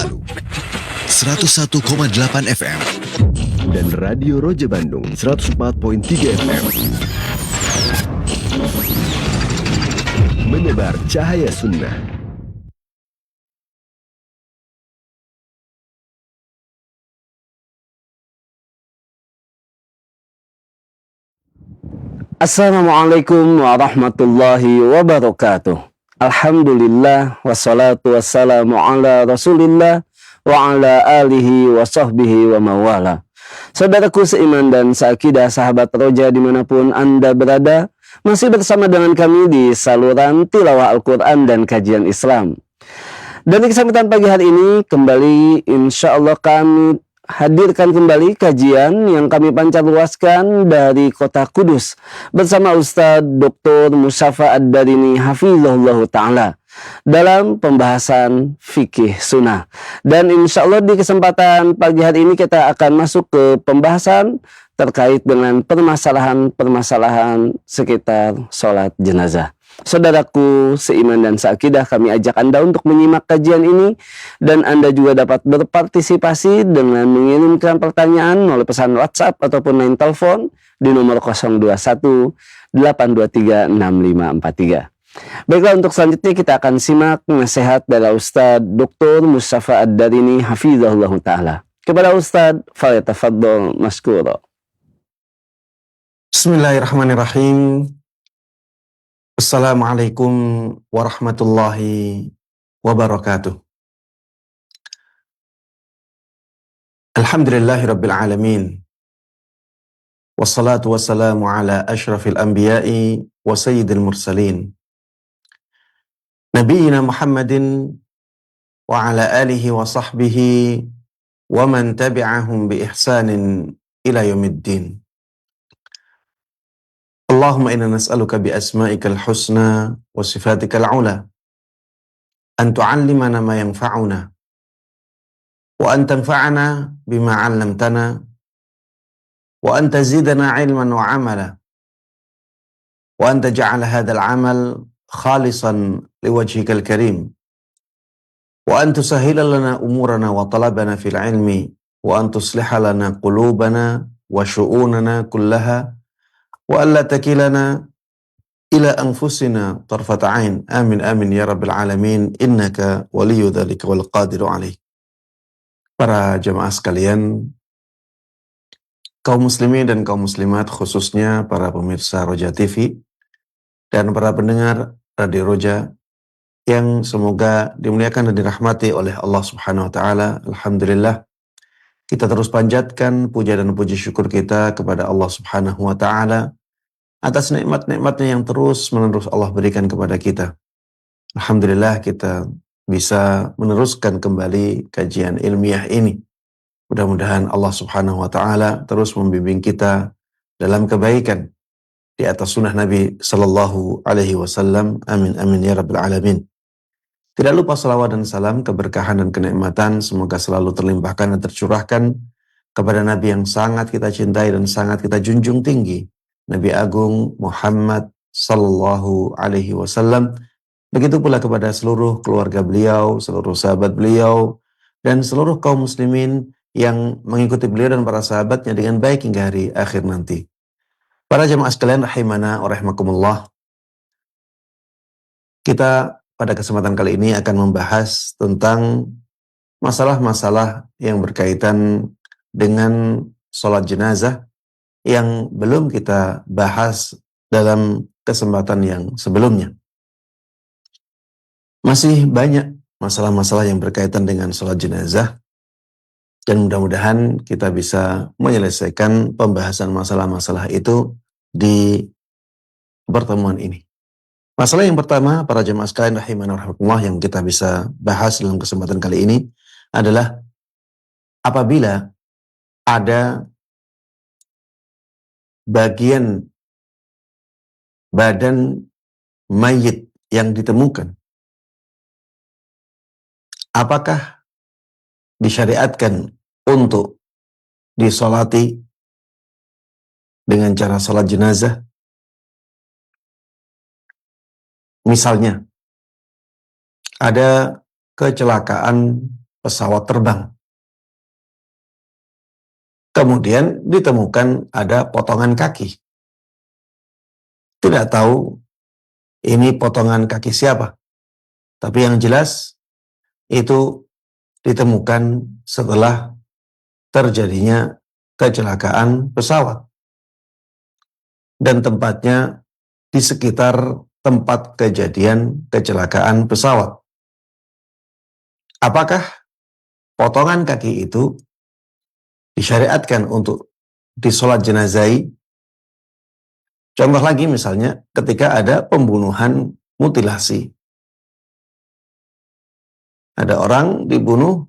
Baru 101,8 FM dan Radio Roja Bandung 104.3 FM. Menebar cahaya sunnah. Assalamualaikum warahmatullahi wabarakatuh. Alhamdulillah wassalatu wassalamu ala Rasulillah wa ala alihi wa sahbihi wa mawala. Saudaraku seiman dan seakidah, sahabat Roja dimanapun Anda berada, masih bersama dengan kami di saluran tilawah Al-Quran dan kajian Islam. Dan di kesempatan pagi hari ini kembali insya Allah kami hadirkan kembali kajian yang kami pancarluaskan dari kota Kudus bersama Ustadz Dr. Musyafa Ad-Darini Hafizahullah Ta'ala dalam pembahasan fikih sunnah. Dan insya Allah di kesempatan pagi hari ini kita akan masuk ke pembahasan terkait dengan permasalahan-permasalahan sekitar sholat jenazah. Saudaraku seiman dan seakidah, kami ajak Anda untuk menyimak kajian ini dan Anda juga dapat berpartisipasi dengan mengirimkan pertanyaan melalui pesan WhatsApp ataupun line telepon di nomor 021 823 6543. Baiklah, untuk selanjutnya kita akan simak nasihat dari Ustadz Dr. Musyafa Ad-Darini Hafizahullah Ta'ala. Kepada Ustadz, falyatafaddal maskura. Bismillahirrahmanirrahim. Assalamualaikum warahmatullahi wabarakatuh. Alhamdulillahi rabbil alamin. Wassalatu wassalamu ala ashrafil anbiya'i wa sayyidil mursalin. Nabiyyina Muhammadin wa ala alihi wa sahbihi wa man tabi'ahum bi ihsanin ila yaumiddin. Allahumma inna nas'aluka bi asma'ikal husna wa sifatikal ula an tu'allimana ma yanfa'una wa an tanfa'ana bima 'allamtana wa an tazidana 'ilman wa 'amala wa an taj'ala hadzal 'amal khalisan liwajhikal karim wa an tusahhila lana umurana wa talabana fil 'ilmi wa an tusliha lana qulubana wa syu'unana kullaha wa alla takilana ila anfusina tarfata ain. Amin amin ya rabbil alamin, innaka waliyyu dzalika wal qadiru alaih. Para jemaah sekalian, kaum muslimin dan kaum muslimat, khususnya para pemirsa Roja TV dan para pendengar Radio Roja yang semoga dimuliakan dan dirahmati oleh Allah Subhanahu wa taala. Alhamdulillah, kita terus panjatkan puja dan puji syukur kita kepada Allah Subhanahu wa taala atas nikmat-nikmatnya yang terus-menerus Allah berikan kepada kita. Alhamdulillah kita bisa meneruskan kembali kajian ilmiah ini. Mudah-mudahan Allah Subhanahu wa taala terus membimbing kita dalam kebaikan di atas sunnah Nabi sallallahu alaihi wasallam. Amin amin ya rabbil alamin. Tidak lupa salawat dan salam, keberkahan dan kenikmatan semoga selalu terlimpahkan dan tercurahkan kepada Nabi yang sangat kita cintai dan sangat kita junjung tinggi, Nabi Agung Muhammad sallallahu alaihi wasallam. Begitu pula kepada seluruh keluarga beliau, seluruh sahabat beliau, dan seluruh kaum muslimin yang mengikuti beliau dan para sahabatnya dengan baik hingga hari akhir nanti. Para jemaah sekalian rahimana wa rahimakumullah, kita pada kesempatan kali ini akan membahas tentang masalah-masalah yang berkaitan dengan sholat jenazah yang belum kita bahas dalam kesempatan yang sebelumnya. Masih banyak masalah-masalah yang berkaitan dengan sholat jenazah dan mudah-mudahan kita bisa menyelesaikan pembahasan masalah-masalah itu di pertemuan ini. Masalah yang pertama, para jemaah sekalian rahimana wa rahmatullah, yang kita bisa bahas dalam kesempatan kali ini adalah apabila ada bagian badan mayit yang ditemukan, apakah disyariatkan untuk disolati dengan cara salat jenazah? Misalnya, ada kecelakaan pesawat terbang. Kemudian ditemukan ada potongan kaki. Tidak tahu ini potongan kaki siapa. Tapi yang jelas itu ditemukan setelah terjadinya kecelakaan pesawat. Dan tempatnya di sekitar tempat kejadian kecelakaan pesawat. Apakah potongan kaki itu disyariatkan untuk disolat jenazah? Contoh lagi misalnya ketika ada pembunuhan mutilasi. Ada orang dibunuh,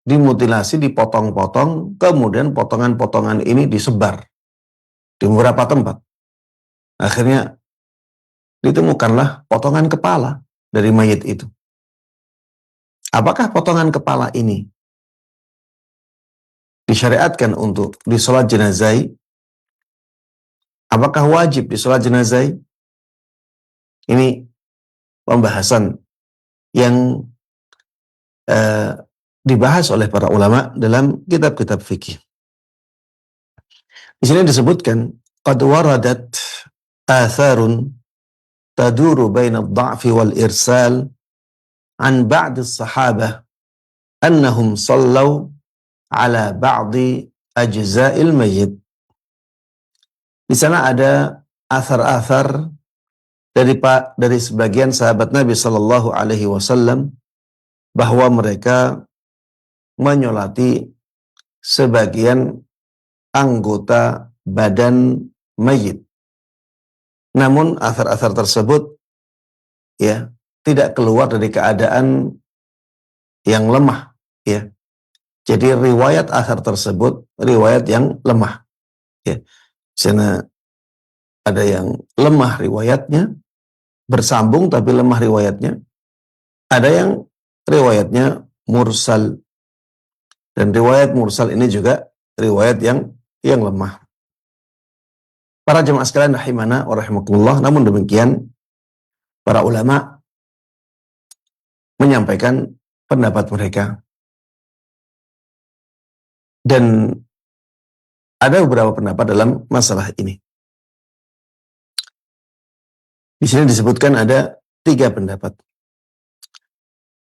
dimutilasi, dipotong-potong, kemudian potongan-potongan ini disebar di beberapa tempat. Akhirnya ditemukanlah potongan kepala dari mayit itu. Apakah potongan kepala ini disyariatkan untuk disolat jenazah? Apakah wajib disolat jenazah? Ini pembahasan yang dibahas oleh para ulama dalam kitab-kitab fikih. Di sini disebutkan qad waradat atharun taduru baina ad-dha'fi wal irsal an ba'd as-sahabah annahum sallau ala ba'di ajza'il mayyit. Di sana ada athar-athar dari sebagian sahabat Nabi sallallahu alaihi wasallam bahwa mereka menyolati sebagian anggota badan mayit. Namun athar-athar tersebut ya tidak keluar dari keadaan yang lemah ya. Jadi riwayat athar tersebut riwayat yang lemah ya. Sana ada yang lemah riwayatnya, bersambung tapi lemah riwayatnya. Ada yang riwayatnya mursal. Dan riwayat mursal ini juga riwayat yang lemah. Para jemaah sekalian rahimana wa rahimakumullah, namun demikian para ulama menyampaikan pendapat mereka. Dan ada beberapa pendapat dalam masalah ini. Di sini disebutkan ada 3 pendapat.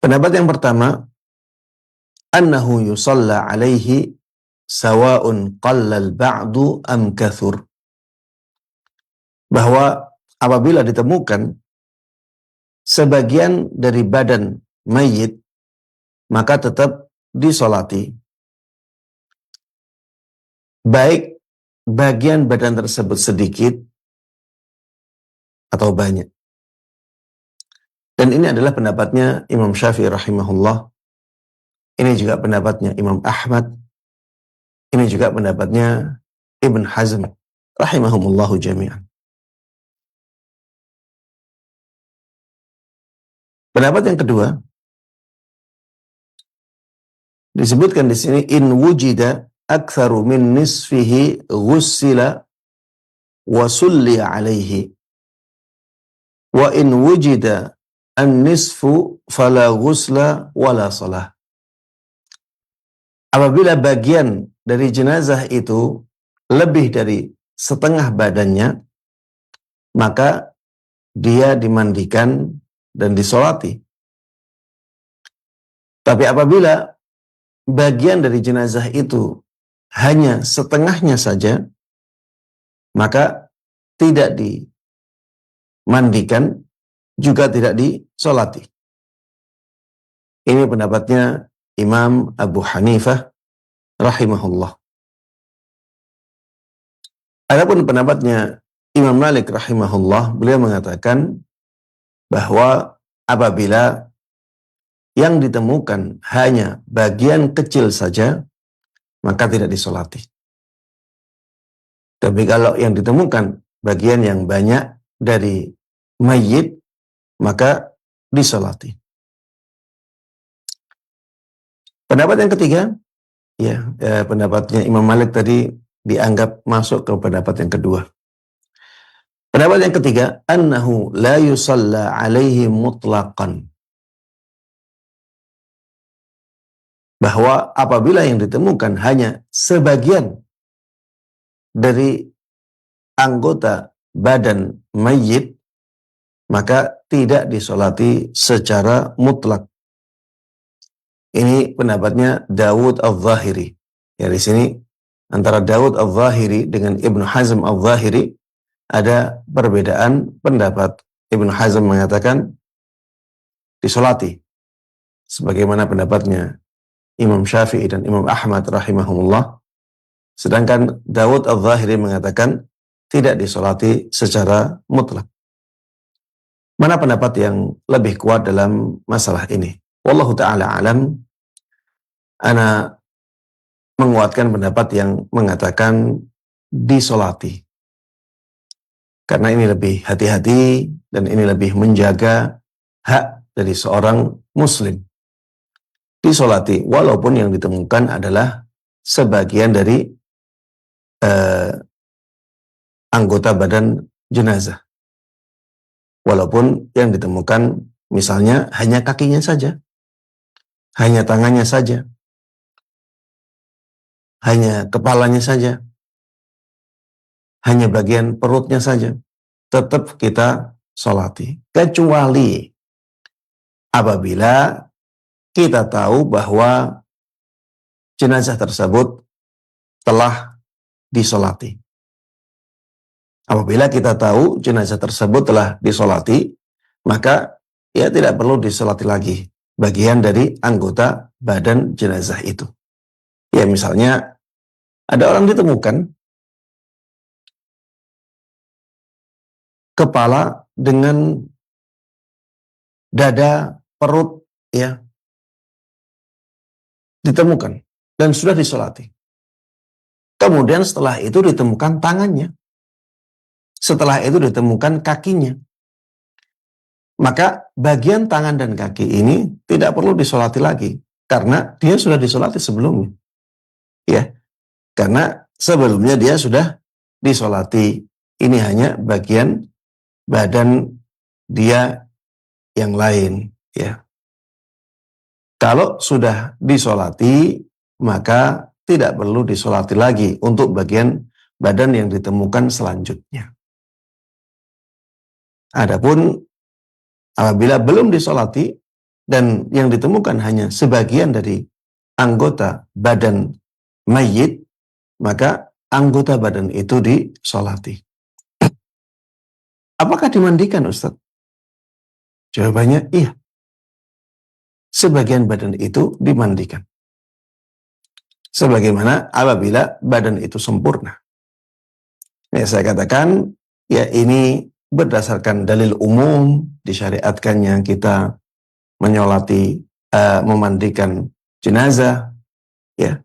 Pendapat yang pertama, annahu yusalla alaihi sawa'un qallal ba'du am kathur. Bahwa apabila ditemukan sebagian dari badan mayit, maka tetap disolati. Baik bagian badan tersebut sedikit atau banyak. Dan ini adalah pendapatnya Imam Syafi'i rahimahullah. Ini juga pendapatnya Imam Ahmad. Ini juga pendapatnya Ibn Hazm rahimahumullahu jami'an. Pendapat yang kedua disebutkan di sini in wujida aktsaru min nisfihi ghussila wa sulli alaihi wa in wujida an-nisfu fala ghusla wala salah. Apabila bagian dari jenazah itu lebih dari setengah badannya, maka dia dimandikan dan disolati. Tapi apabila bagian dari jenazah itu hanya setengahnya saja, maka tidak dimandikan, juga tidak disolati. Ini pendapatnya Imam Abu Hanifah rahimahullah. Adapun pendapatnya Imam Malik rahimahullah, beliau mengatakan bahwa apabila yang ditemukan hanya bagian kecil saja, maka tidak disolati. Tapi kalau yang ditemukan bagian yang banyak dari mayit, maka disolati. Pendapat yang ketiga, pendapatnya Imam Malik tadi dianggap masuk ke pendapat yang kedua. Pendapat yang ketiga, annahu la yusalla alaihi mutlaqan. bahwa apabila yang ditemukan hanya sebagian dari anggota badan mayit, maka tidak disolati secara mutlak. Ini pendapatnya Dawud Al-Zahiri. Ya, di sini antara Dawud Al-Zahiri dengan Ibnu Hazm Al-Zahiri ada perbedaan pendapat. Ibnu Hazm mengatakan disolati, sebagaimana pendapatnya Imam Syafi'i dan Imam Ahmad rahimahumullah. Sedangkan Dawud Al-Zahiri mengatakan tidak disolati secara mutlak. Mana pendapat yang lebih kuat dalam masalah ini? Wallahu ta'ala alam. Ana menguatkan pendapat yang mengatakan disolati. Karena ini lebih hati-hati dan ini lebih menjaga hak dari seorang muslim. Disolati, walaupun yang ditemukan adalah sebagian dari anggota badan jenazah. Walaupun yang ditemukan misalnya hanya kakinya saja, hanya tangannya saja, hanya kepalanya saja, hanya bagian perutnya saja, tetap kita solati. Kecuali apabila kita tahu bahwa jenazah tersebut telah disolati. Apabila kita tahu jenazah tersebut telah disolati, maka ya tidak perlu disolati lagi bagian dari anggota badan jenazah itu. Ya, misalnya ada orang ditemukan kepala dengan dada, perut, ya, ditemukan dan sudah disolati. Kemudian setelah itu ditemukan tangannya, setelah itu ditemukan kakinya. Maka bagian tangan dan kaki ini tidak perlu disolati lagi, karena dia sudah disolati sebelumnya. Ya, karena sebelumnya dia sudah disolati. Ini hanya bagian badan dia yang lain. Ya, kalau sudah disolati, maka tidak perlu disolati lagi untuk bagian badan yang ditemukan selanjutnya. Adapun apabila belum disolati dan yang ditemukan hanya sebagian dari anggota badan mayit, maka anggota badan itu disolati. Apakah dimandikan, Ustaz? Jawabannya iya. Sebagian badan itu dimandikan. Sebagaimana apabila badan itu sempurna. Ya, saya katakan, ya ini berdasarkan dalil umum disyariatkannya kita menyolati, memandikan jenazah, ya.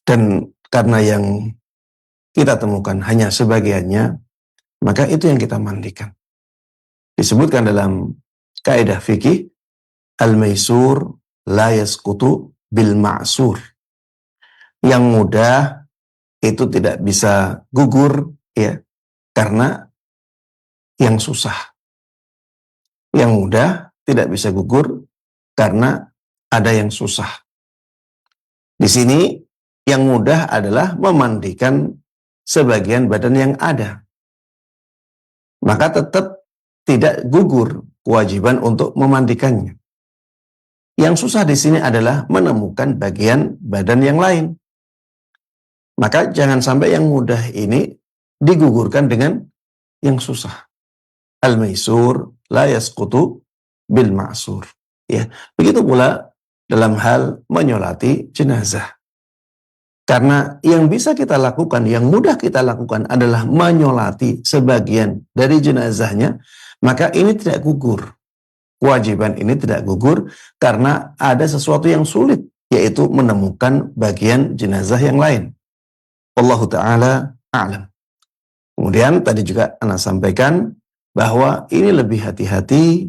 Dan karena yang kita temukan hanya sebagiannya, maka itu yang kita mandikan. Disebutkan dalam kaidah fikih, al-maisur la yasqutu bil ma'sur. Yang mudah itu tidak bisa gugur, ya, karena yang susah. Yang mudah tidak bisa gugur karena ada yang susah. Di sini yang mudah adalah memandikan sebagian badan yang ada. Maka tetap tidak gugur kewajiban untuk memandikannya. Yang susah di sini adalah menemukan bagian badan yang lain. Maka jangan sampai yang mudah ini digugurkan dengan yang susah. Al-maisur la yasqutu bil ma'sur. Ya, begitu pula dalam hal menyolati jenazah. Karena yang bisa kita lakukan, yang mudah kita lakukan adalah menyolati sebagian dari jenazahnya, maka ini tidak gugur. Kewajiban ini tidak gugur karena ada sesuatu yang sulit, yaitu menemukan bagian jenazah yang lain. Wallahu ta'ala a'lam. Kemudian tadi juga Ana sampaikan bahwa ini lebih hati-hati,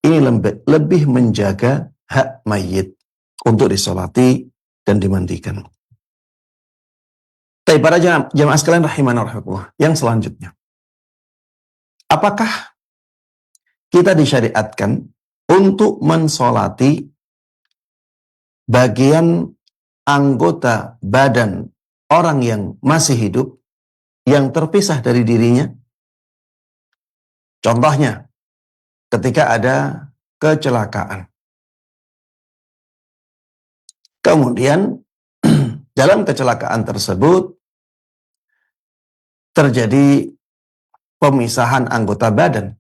ini lebih menjaga hak mayit untuk disolati dan dimandikan. Tapi para jamaah sekalian rahimana rahmatullah, yang selanjutnya, apakah kita disyariatkan untuk mensolati bagian anggota badan orang yang masih hidup yang terpisah dari dirinya. Contohnya, ketika ada kecelakaan. Kemudian dalam kecelakaan tersebut terjadi pemisahan anggota badan.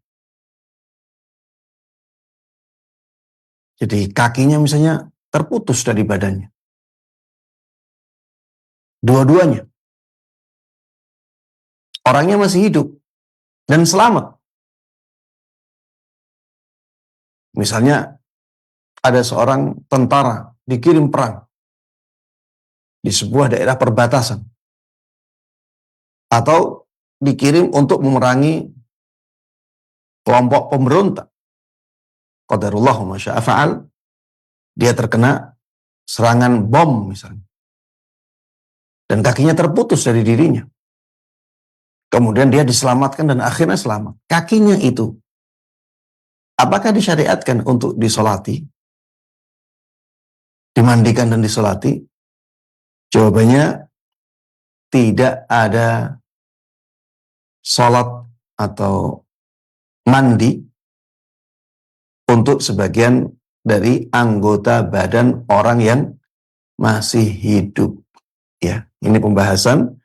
Jadi kakinya misalnya terputus dari badannya. Dua-duanya. Orangnya masih hidup dan selamat. Misalnya ada seorang tentara dikirim perang di sebuah daerah perbatasan. Atau dikirim untuk memerangi kelompok pemberontak. Qadarullah wa ma syaa fa'al. Dia terkena serangan bom misalnya. Dan kakinya terputus dari dirinya. Kemudian dia diselamatkan dan akhirnya selamat. Kakinya itu, apakah disyariatkan untuk disolati? Dimandikan dan disolati? Jawabannya, tidak ada sholat atau mandi untuk sebagian dari anggota badan orang yang masih hidup. Ya, ini pembahasan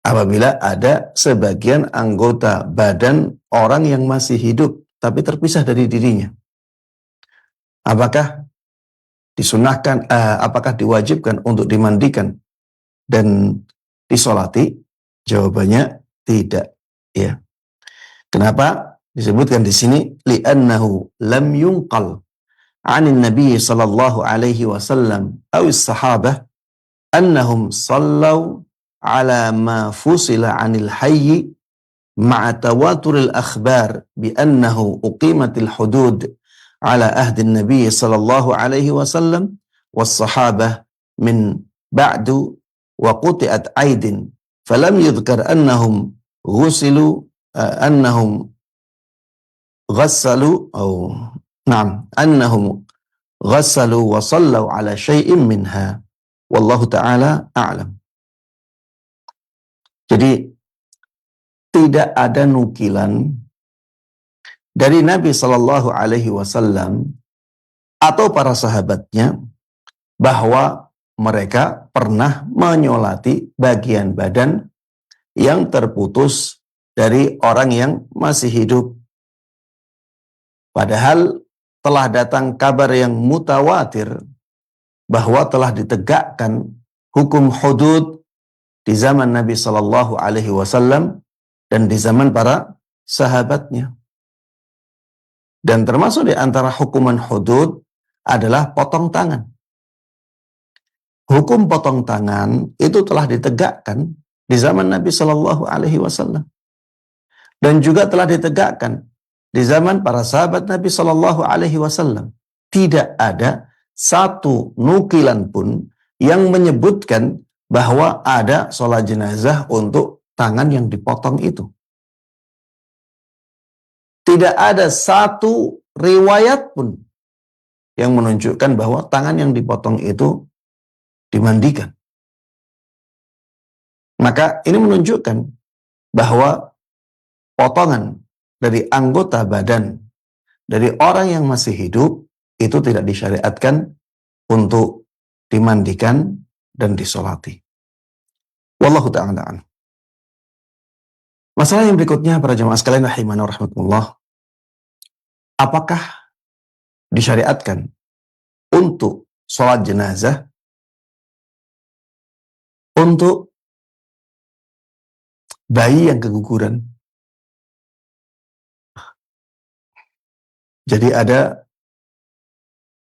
apabila ada sebagian anggota badan orang yang masih hidup tapi terpisah dari dirinya. Apakah disunahkan, apakah diwajibkan untuk dimandikan dan disolati? Jawabannya tidak. Ya. Kenapa disebutkan di sini? Li'annahu lam yunqal 'anin Nabi sallallahu alaihi wasallam awis sahabah annahum sallau ala ma fusila 'anil hayy ma'a tawaturil akhbar bi annahu uqimatil hudud ala ahdi Nabi sallallahu alaihi wasallam was sahabah min ba'du wa quti'at aydin falam yudhkar annahum ghusilu annahum ghassalu annahum ghassalu wa sallu ala syai'in minha wallahu ta'ala a'lam. Jadi tidak ada nukilan dari Nabi sallallahu alaihi wasallam atau para sahabatnya bahwa mereka pernah menyolati bagian badan yang terputus dari orang yang masih hidup. Padahal telah datang kabar yang mutawatir bahwa telah ditegakkan hukum hudud di zaman Nabi Sallallahu Alaihi Wasallam dan di zaman para sahabatnya. Dan termasuk di antara hukuman hudud adalah potong tangan. Hukum potong tangan itu telah ditegakkan di zaman Nabi Sallallahu Alaihi Wasallam dan juga telah ditegakkan di zaman para sahabat Nabi Sallallahu Alaihi Wasallam. Tidak ada satu nukilan pun yang menyebutkan bahwa ada sholat jenazah untuk tangan yang dipotong itu. Tidak ada satu riwayat pun yang menunjukkan bahwa tangan yang dipotong itu dimandikan. Maka ini menunjukkan bahwa potongan dari anggota badan dari orang yang masih hidup itu tidak disyariatkan untuk dimandikan dan disolati. Wallahu ta'ala a'lam. Masalah yang berikutnya para jemaah sekalian rahimana wa rahmatullah. Apakah disyariatkan untuk sholat jenazah untuk bayi yang keguguran? Jadi ada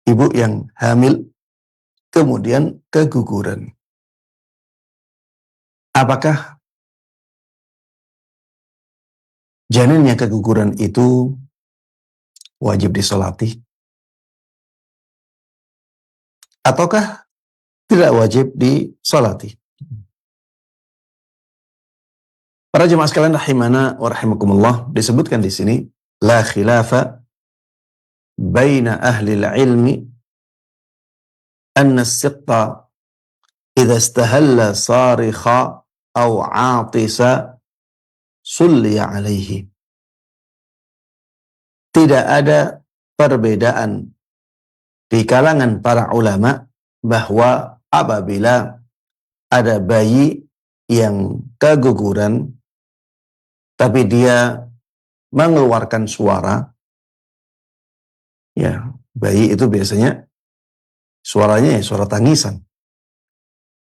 ibu yang hamil, kemudian keguguran. Apakah janinnya keguguran itu wajib disolati? Ataukah tidak wajib disolati? Para jemaah sekalian rahimana wa rahimakumullah, disebutkan di sini la khilafa baina ahli ilmi anna as-siqta idza istahalla sarikha aw 'atisa sulliya alaihi. Tidak ada perbedaan di kalangan para ulama bahwa apabila ada bayi yang keguguran tapi dia mengeluarkan suara, ya, bayi itu biasanya suaranya ya suara tangisan,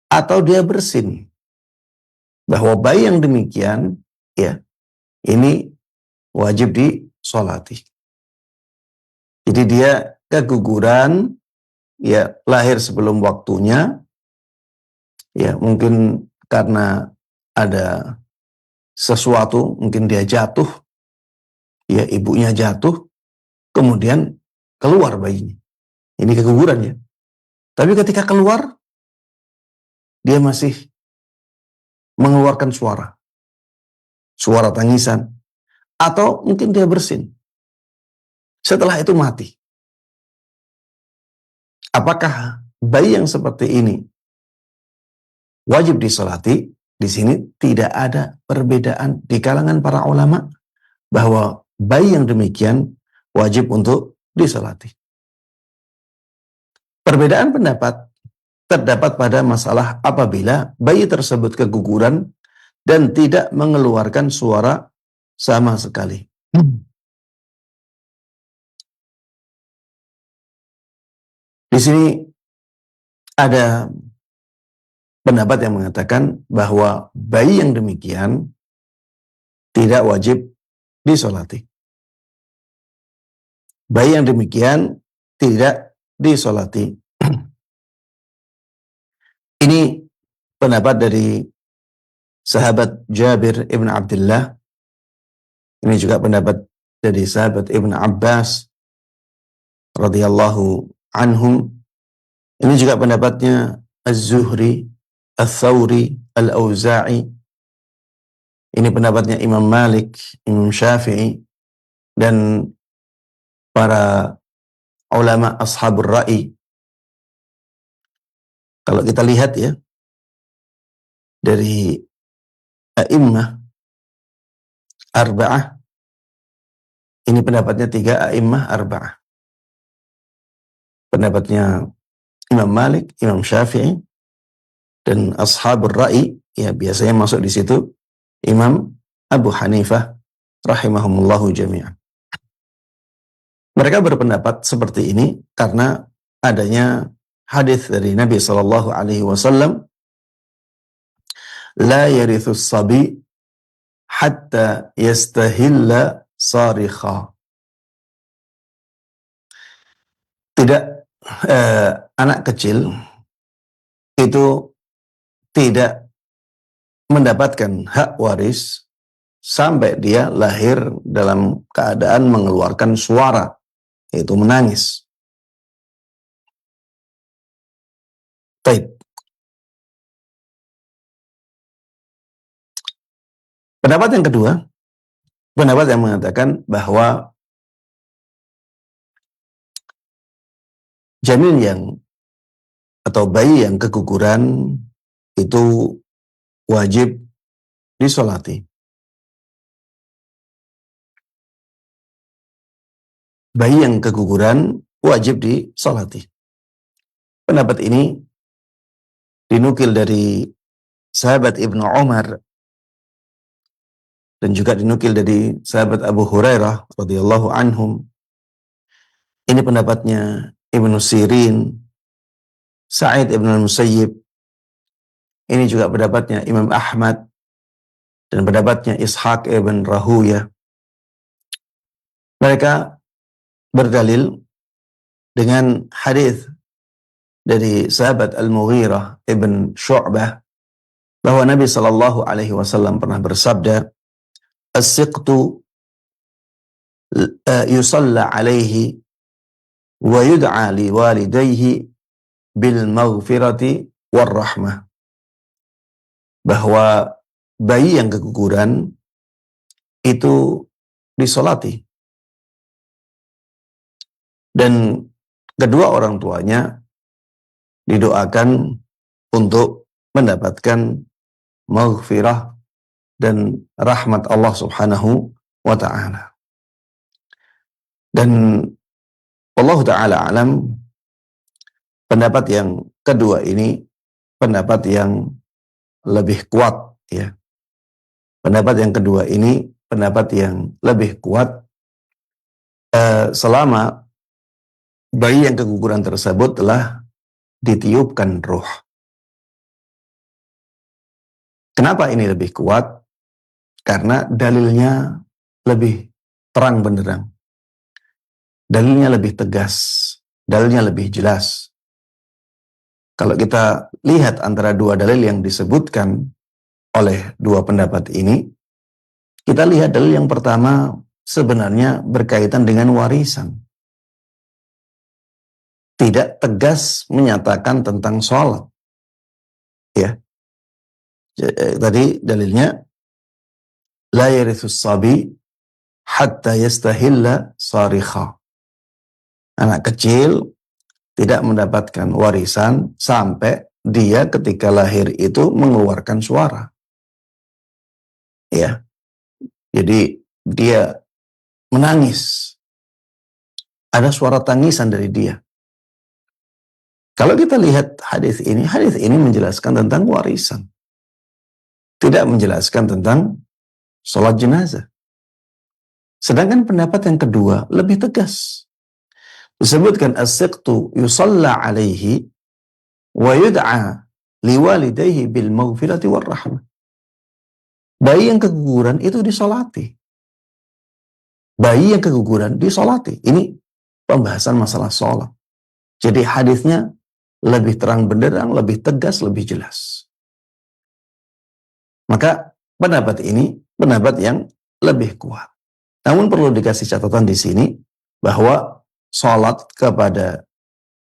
atau dia bersin, bahwa bayi yang demikian, ya, ini wajib disolati. Jadi dia keguguran, ya, lahir sebelum waktunya, ya, mungkin karena ada sesuatu, mungkin dia jatuh, ya, ibunya jatuh, kemudian keluar bayinya. Ini keguguran, ya. Tapi ketika keluar, dia masih mengeluarkan suara tangisan, atau mungkin dia bersin. Setelah itu mati. Apakah bayi yang seperti ini wajib disolati? Di sini tidak ada perbedaan di kalangan para ulama bahwa bayi yang demikian wajib untuk disolati. Perbedaan pendapat terdapat pada masalah apabila bayi tersebut keguguran dan tidak mengeluarkan suara sama sekali. Di sini ada pendapat yang mengatakan bahwa bayi yang demikian tidak wajib disolati. Bayi yang demikian tidak disolati. Ini pendapat dari sahabat Jabir ibn Abdullah. Ini juga pendapat dari sahabat Ibn Abbas radhiyallahu anhum. Ini juga pendapatnya Az-Zuhri, Al-Thawri, Al-Auza'i. Ini pendapatnya Imam Malik, Imam Syafi'i, dan para ulama ashabur ra'i. Kalau kita lihat, ya, dari a'immah arba'ah, ini pendapatnya 3 a'immah arba'ah. Pendapatnya Imam Malik, Imam Syafi'i, dan ashabur ra'i, ya, biasanya masuk di situ Imam Abu Hanifah rahimahumullahu jami'an. Mereka berpendapat seperti ini karena adanya hadis dari Nabi sallallahu alaihi wasallam, la yarithus sabi hatta yastahilla sarikha. Tidak, anak kecil itu tidak mendapatkan hak waris sampai dia lahir dalam keadaan mengeluarkan suara, yaitu menangis. Baik. Pendapat yang kedua, pendapat yang mengatakan bahwa janin yang atau bayi yang keguguran itu wajib disolati. Bayi yang keguguran wajib disolati. Pendapat ini dinukil dari sahabat Ibnu Umar dan juga dinukil dari sahabat Abu Hurairah radhiyallahu anhum. Ini pendapatnya Ibnu Sirin, Sa'id ibn al-Musayyib. Ini juga pendapatnya Imam Ahmad dan pendapatnya Ishaq ibn Rahuyah. Mereka berdalil dengan hadis dari sahabat Al-Mughirah ibn Syu'bah bahwa Nabi sallallahu alaihi wasallam pernah bersabda, as-siqtu yusalla alaihi wa yud'a li walidayhi bil maghfirati war rahmah. Bahwa bayi yang keguguran itu disolati dan kedua orang tuanya didoakan untuk mendapatkan maghfirah dan rahmat Allah Subhanahu wa ta'ala. Dan Allah Ta'ala alam, pendapat yang kedua ini pendapat yang lebih kuat, ya. Pendapat yang kedua ini pendapat yang lebih kuat selama bayi yang keguguran tersebut telah ditiupkan ruh. Kenapa ini lebih kuat? Karena dalilnya lebih terang benderang. Dalilnya lebih tegas, dalilnya lebih jelas. Kalau kita lihat antara dua dalil yang disebutkan oleh dua pendapat ini, kita lihat dalil yang pertama sebenarnya berkaitan dengan warisan. Tidak tegas menyatakan tentang sholat. Ya. Tadi dalilnya, la yarithus sabi hatta yastahilla sarikha. Anak kecil tidak mendapatkan warisan sampai dia ketika lahir itu mengeluarkan suara. Ya. Jadi dia menangis. Ada suara tangisan dari dia. Kalau kita lihat hadis ini menjelaskan tentang warisan. Tidak menjelaskan tentang sholat jenazah. Sedangkan pendapat yang kedua lebih tegas. Disebutkan as-siqtu yusalla alaihi wa yud'a liwalidayhi bil maghfirati war rahmah. Bayi yang keguguran itu disolati. Bayi yang keguguran disolati. Ini pembahasan masalah sholat. Jadi hadisnya lebih terang benderang, lebih tegas, lebih jelas. Maka pendapat ini pendapat yang lebih kuat. Namun perlu dikasih catatan di sini bahwa sholat kepada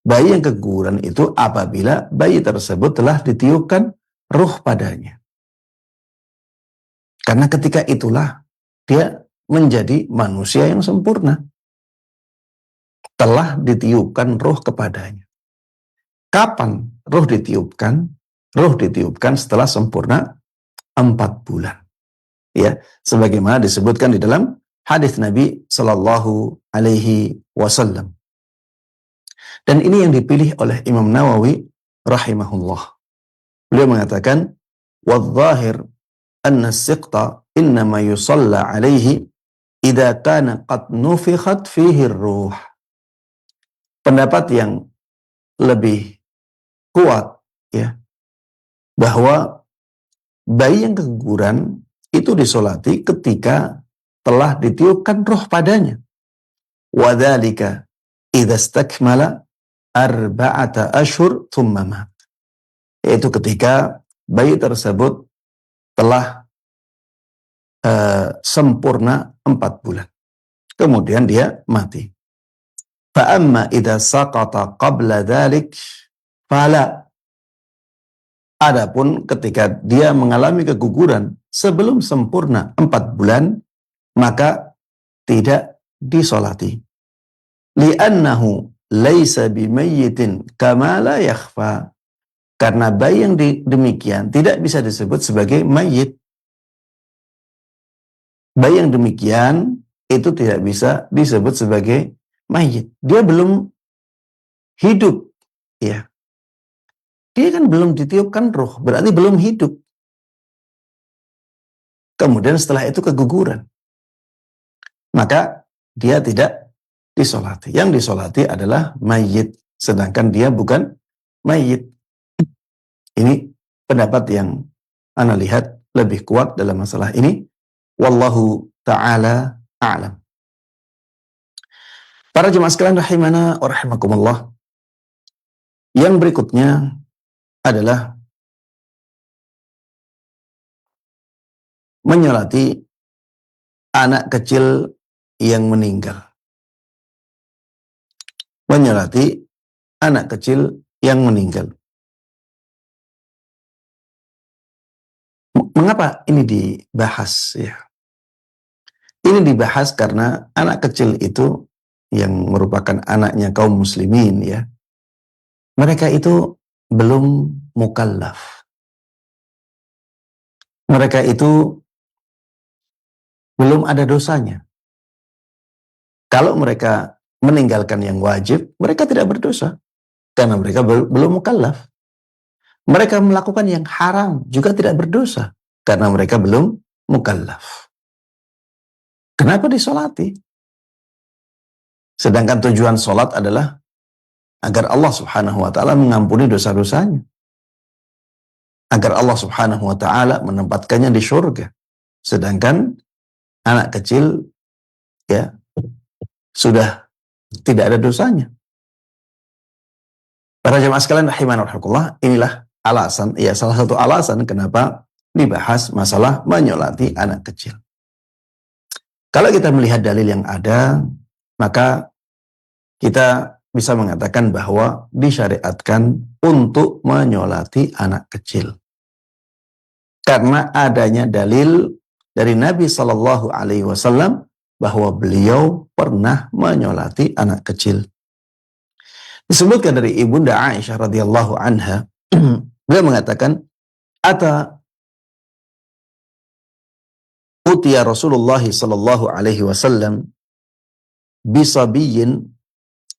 bayi yang keguguran itu apabila bayi tersebut telah ditiupkan ruh padanya. Karena ketika itulah dia menjadi manusia yang sempurna. Telah ditiupkan ruh kepadanya. Kapan ruh ditiupkan? Ruh ditiupkan setelah sempurna 4 bulan. Ya, sebagaimana disebutkan di dalam hadis Nabi Sallallahu Alaihi Wasallam. Dan ini yang dipilih oleh Imam Nawawi rahimahullah. Beliau mengatakan, "Wadh-dhahir anna as-siqta innama yusalla alaihi idza kana qad nufikhat fihi ar-ruh." Pendapat yang lebih kuat, ya, bahwa bayi yang keguguran itu disolati ketika telah ditiupkan roh padanya. Wa dzalika idza istakmala 4 ashhur thumma mat. Yaitu ketika bayi tersebut telah sempurna 4 bulan. Kemudian dia mati. Fa amma idza saqata qabla dzalik fala. Adapun ketika dia mengalami keguguran sebelum sempurna 4 bulan, maka tidak disolati. Li'annahu laisa bimayyitin kama la yakhfa. Karena bayi yang demikian tidak bisa disebut sebagai mayit. Bayi yang demikian itu tidak bisa disebut sebagai mayit. Dia belum hidup, ya. Dia kan belum ditiupkan ruh, berarti belum hidup. Kemudian setelah itu keguguran. Maka dia tidak disolati. Yang disolati adalah mayit, sedangkan dia bukan mayit. Ini pendapat yang ana lihat lebih kuat dalam masalah ini. Wallahu ta'ala a'lam. Para jemaah sekalian rahimana wa rahimakumullah. Yang berikutnya adalah menyolati anak kecil yang meninggal. Menyolati anak kecil yang meninggal. Mengapa ini dibahas, ya? Ini dibahas karena anak kecil itu yang merupakan anaknya kaum muslimin, ya. Mereka itu belum mukallaf. Mereka itu belum ada dosanya. Kalau mereka meninggalkan yang wajib, mereka tidak berdosa. Karena mereka belum mukallaf. Mereka melakukan yang haram juga tidak berdosa. Karena mereka belum mukallaf. Kenapa disolati? Sedangkan tujuan solat adalah agar Allah subhanahu wa ta'ala mengampuni dosa-dosanya. Agar Allah subhanahu wa ta'ala menempatkannya di surga. Sedangkan anak kecil ya sudah tidak ada dosanya. Para jemaah sekalian rahimani wa rahimakumullah, inilah alasan, ya salah satu alasan kenapa dibahas masalah menyolati anak kecil. Kalau kita melihat dalil yang ada, maka kita bisa mengatakan bahwa disyariatkan untuk menyolati anak kecil. Karena adanya dalil dari Nabi Shallallahu Alaihi Wasallam bahwa beliau pernah menyolati anak kecil. Disebutkan dari Ibunda Aisyah radhiyallahu anha, beliau mengatakan, utiya Rasulullah Shallallahu Alaihi Wasallam bisabiyin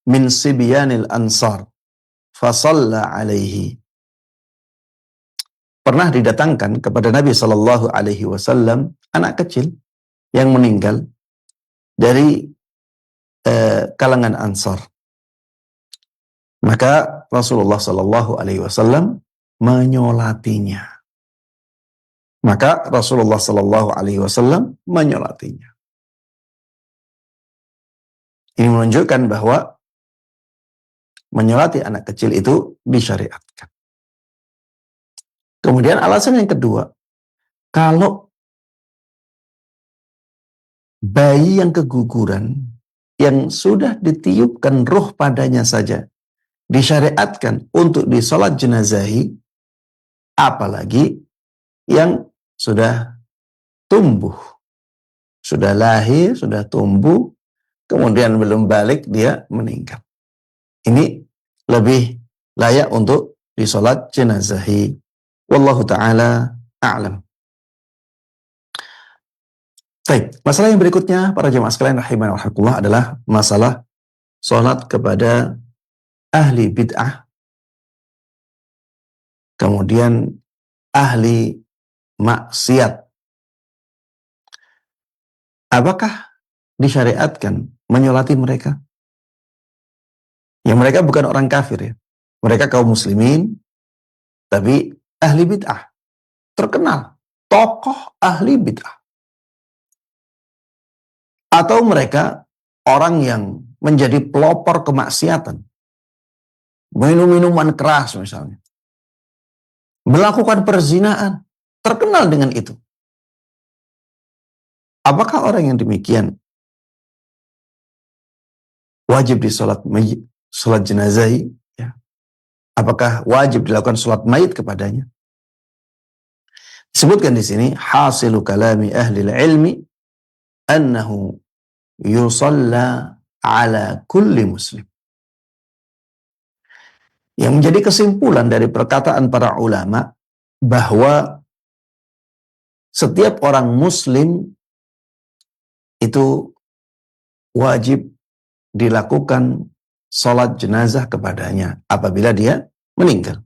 min sibyanil ansar fasalla alaihi. Pernah didatangkan kepada Nabi Shallallahu Alaihi Wasallam anak kecil yang meninggal dari kalangan Ansar. Maka Rasulullah Shallallahu Alaihi Wasallam menyolatinya. Maka Rasulullah Shallallahu Alaihi Wasallam menyolatinya. Ini menunjukkan bahwa menyolati anak kecil itu disyariatkan. Kemudian alasan yang kedua, kalau bayi yang keguguran yang sudah ditiupkan ruh padanya saja disyariatkan untuk disolat jenazahi, apalagi yang sudah tumbuh, sudah lahir, sudah tumbuh, kemudian belum balik dia meninggal. Ini lebih layak untuk disolat jenazahi. Wallahu ta'ala a'lam. Baik, masalah yang berikutnya para jemaah sekalian rahimani wa rahimakumullah adalah masalah sholat kepada ahli bid'ah, kemudian ahli maksiat. Apakah disyariatkan menyolati mereka? Yang mereka bukan orang kafir ya. Mereka kaum muslimin, tapi ahli bid'ah. Terkenal. Tokoh ahli bid'ah. Atau mereka orang yang menjadi pelopor kemaksiatan. Minum minuman keras misalnya. Melakukan perzinaan. Terkenal dengan itu. Apakah orang yang demikian wajib disolat jenazahi? Ya. Apakah wajib dilakukan sholat mayit kepadanya? Disebutkan di sini, hasilu kalami ahli ilmi annahu yusalla ala kulli muslim. Yang menjadi kesimpulan dari perkataan para ulama bahwa setiap orang muslim itu wajib dilakukan sholat jenazah kepadanya apabila dia meninggal.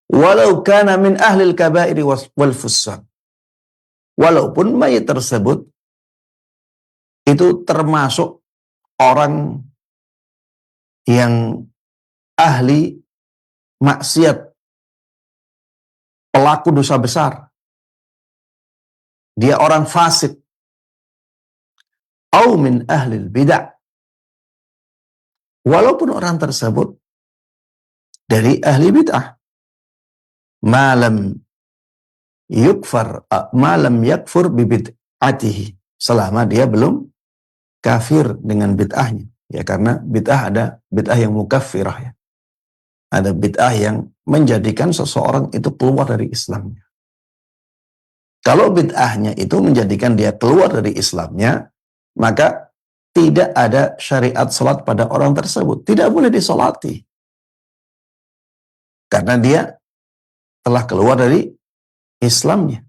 Walau kana min ahlil kabairi wal fussaq. Walaupun mayit tersebut itu termasuk orang yang ahli maksiat, pelaku dosa besar. Dia orang fasik. Au min ahlil bid'ah. Walaupun orang tersebut dari ahli bid'ah. Malam yakfur bibid'atihi. Selama dia belum kafir dengan bid'ahnya. Ya, karena bid'ah ada bid'ah yang mukaffirah ya. Ada bid'ah yang menjadikan seseorang itu keluar dari Islamnya. Kalau bid'ahnya itu menjadikan dia keluar dari Islamnya, maka tidak ada syariat salat pada orang tersebut. Tidak boleh disolati. karena dia telah keluar dari Islamnya.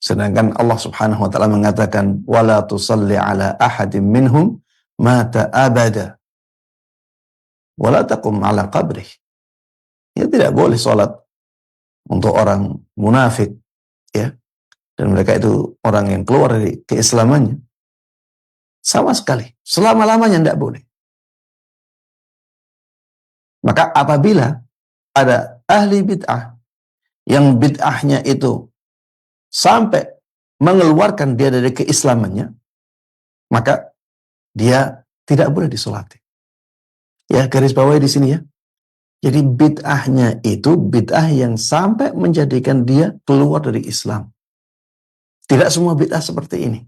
Sedangkan Allah Subhanahu wa taala mengatakan wala tusalli ala ahadin minhum mata abada wala taqum ala qabrih. Ya, tidak boleh salat untuk orang munafik, ya. Dan mereka itu orang yang keluar dari keislamannya. Sama sekali, selama-lamanya tidak boleh. Maka apabila ada ahli bid'ah yang bid'ahnya itu sampai mengeluarkan dia dari keislamannya, maka dia tidak boleh disolati. Ya, garis bawahi di sini ya. Jadi bid'ahnya itu bid'ah yang sampai menjadikan dia keluar dari Islam. Tidak semua bid'ah seperti ini.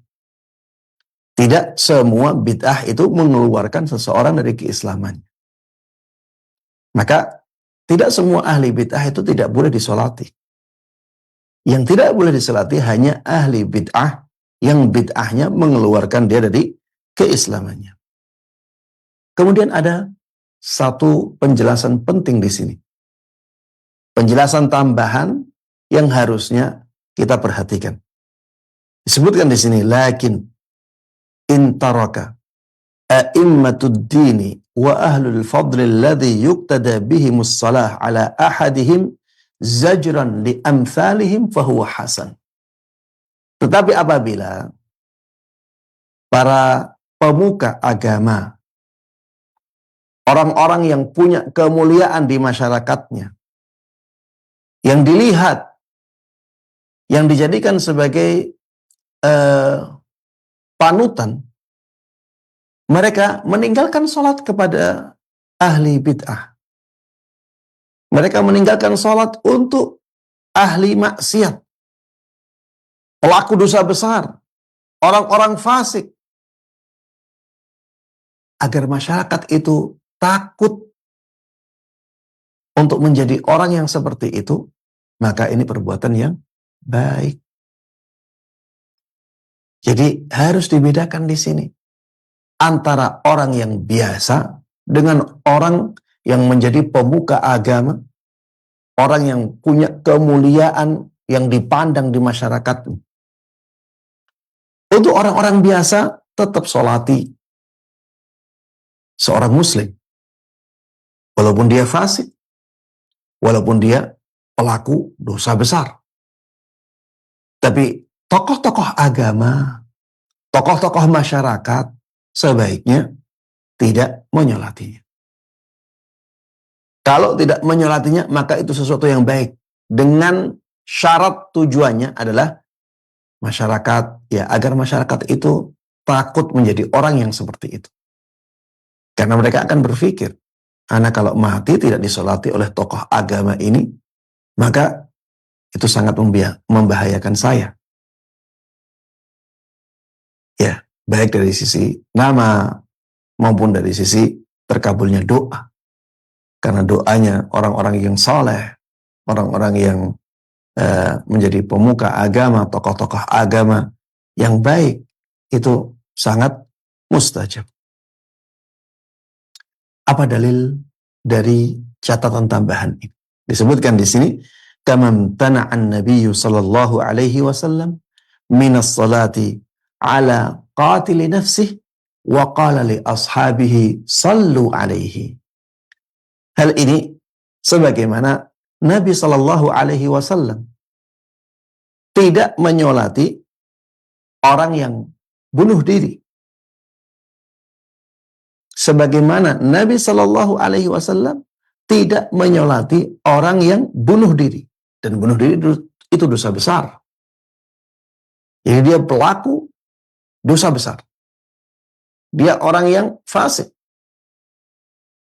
Tidak semua bid'ah itu mengeluarkan seseorang dari keislamannya. Maka tidak semua ahli bid'ah itu tidak boleh disolati. Yang tidak boleh disolati hanya ahli bid'ah yang bid'ahnya mengeluarkan dia dari keislamannya. Kemudian ada satu penjelasan penting di sini. Penjelasan tambahan yang harusnya kita perhatikan. Disebutkan di sini, lakin intaraka a'immatud dini wa ahlul fadli alladhi yuqtada bihimus salah ala ahadihim zajran li amthalihim fahuwa hasan. Tetapi apabila para pemuka agama, orang-orang yang punya kemuliaan di masyarakatnya, yang dilihat, yang dijadikan sebagai panutan, mereka meninggalkan sholat kepada ahli bid'ah. Mereka meninggalkan sholat untuk ahli maksiat, pelaku dosa besar, orang-orang fasik. Agar masyarakat itu takut untuk menjadi orang yang seperti itu, maka ini perbuatan yang baik. Jadi harus dibedakan di sini antara orang yang biasa dengan orang yang menjadi pemuka agama, orang yang punya kemuliaan yang dipandang di masyarakat. Untuk orang-orang biasa tetap sholati seorang muslim, walaupun dia fasik, walaupun dia pelaku dosa besar. Tapi tokoh-tokoh agama, tokoh-tokoh masyarakat sebaiknya tidak menyolatinya. Kalau tidak menyolatinya, maka itu sesuatu yang baik. Dengan syarat tujuannya adalah masyarakat, ya, agar masyarakat itu takut menjadi orang yang seperti itu. Karena mereka akan berpikir, anak kalau mati tidak disolati oleh tokoh agama ini, maka itu sangat membahayakan saya. Ya, baik dari sisi nama maupun dari sisi terkabulnya doa. Karena doanya orang-orang yang saleh, orang-orang yang menjadi pemuka agama, tokoh-tokoh agama yang baik, itu sangat mustajab. Apa dalil dari catatan tambahan ini? Disebutkan di sini, "Kamam tana'an nabiyyu sallallahu alaihi wasallam minas salati ala qatili nafsihi wa qala li ashabihi sallu alaihi." Hal ini sebagaimana Nabi sallallahu alaihi wasallam tidak menyolati orang yang bunuh diri. Sebagaimana Nabi sallallahu alaihi wasallam tidak menyolati orang yang bunuh diri. Dan bunuh diri itu dosa besar. Jadi dia pelaku dosa besar. Dia orang yang fasik.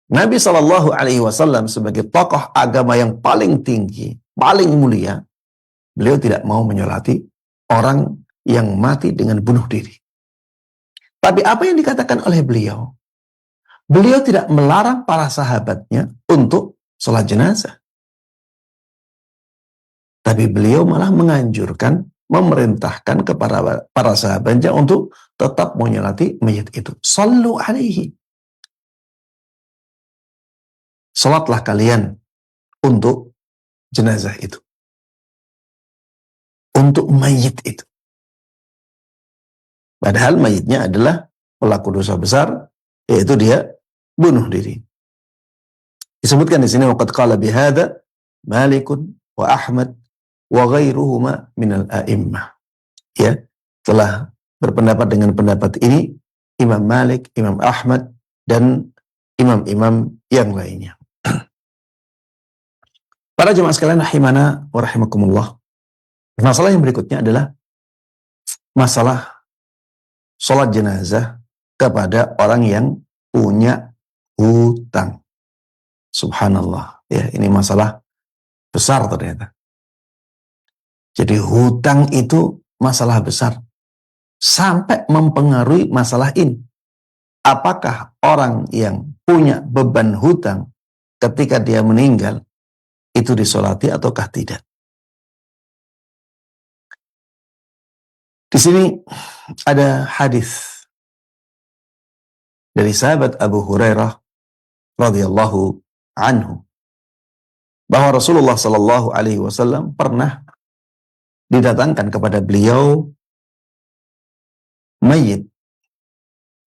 Nabi sallallahu alaihi wasallam sebagai tokoh agama yang paling tinggi, paling mulia, beliau tidak mau menyolati orang yang mati dengan bunuh diri. Tapi apa yang dikatakan oleh beliau? Beliau tidak melarang para sahabatnya untuk sholat jenazah. Tapi beliau malah menganjurkan, memerintahkan kepada para sahabatnya untuk tetap menyolati mayit itu. Sallu alaihi. Salatlah kalian untuk jenazah itu, untuk mayit itu. Padahal mayitnya adalah pelaku dosa besar, yaitu dia bunuh diri. Disebutkan di sini waqad qala bihadza Malikun wa Ahmad wa ghairuhuma minal a'immah. Ya, telah berpendapat dengan pendapat ini Imam Malik, Imam Ahmad, dan imam-imam yang lainnya. Para jemaah sekalian rahimana wa rahimakumullah. Masalah yang berikutnya adalah masalah sholat jenazah kepada orang yang punya hutang. Subhanallah. Ya, ini masalah besar ternyata. Jadi hutang itu masalah besar. Sampai mempengaruhi masalah ini. Apakah orang yang punya beban hutang ketika dia meninggal itu disolati ataukah tidak? Di sini ada hadis dari sahabat Abu Hurairah radhiyallahu anhu bahwa Rasulullah sallallahu alaihi wasallam pernah didatangkan kepada beliau mayit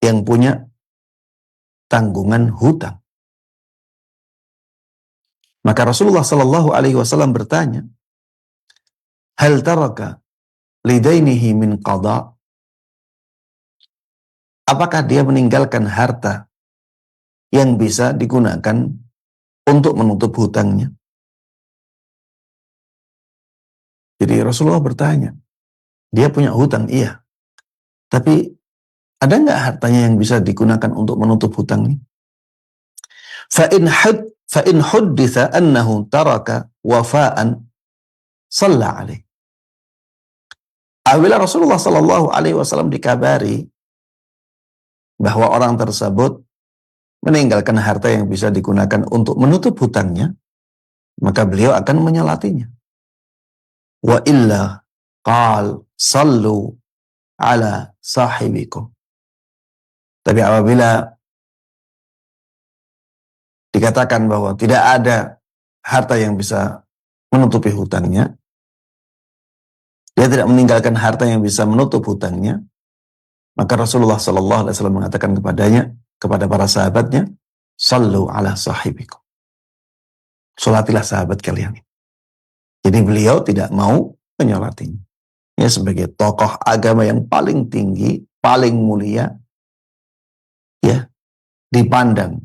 yang punya tanggungan hutang. Maka Rasulullah sallallahu alaihi wasallam bertanya, "Hal taraka lidainihi min qada?" Apakah dia meninggalkan harta yang bisa digunakan untuk menutup hutangnya? Jadi Rasulullah bertanya, dia punya hutang, iya. Tapi ada nggak hartanya yang bisa digunakan untuk menutup hutangnya? Fa in hudditha annahu taraka wafa'an shalla alaih. Apabila Rasulullah sallallahu alaihi wasallam dikabari bahwa orang tersebut meninggalkan harta yang bisa digunakan untuk menutup hutangnya, maka beliau akan menyolatinya. Wa illa qal sallu ala sahibikum. Tapi apabila dikatakan bahwa tidak ada harta yang bisa menutupi hutangnya, dia tidak meninggalkan harta yang bisa menutup hutangnya, maka Rasulullah sallallahu alaihi wasallam mengatakan kepada para sahabatnya, sallu ala sahibikum. Salatilah sahabat kalian. Jadi beliau tidak mau menyolatinya. Ya, sebagai tokoh agama yang paling tinggi, paling mulia, ya, dipandang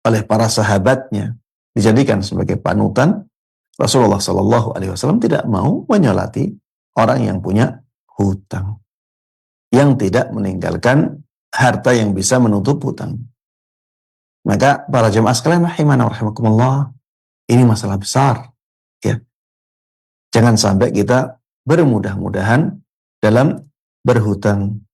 oleh para sahabatnya, dijadikan sebagai panutan, Rasulullah Shallallahu Alaihi Wasallam tidak mau menyolati orang yang punya hutang, yang tidak meninggalkan harta yang bisa menutup hutang. Maka para jemaah sekalian rahimana wa rahimakumullah, ini masalah besar, ya. Jangan sampai kita bermudah-mudahan dalam berhutang.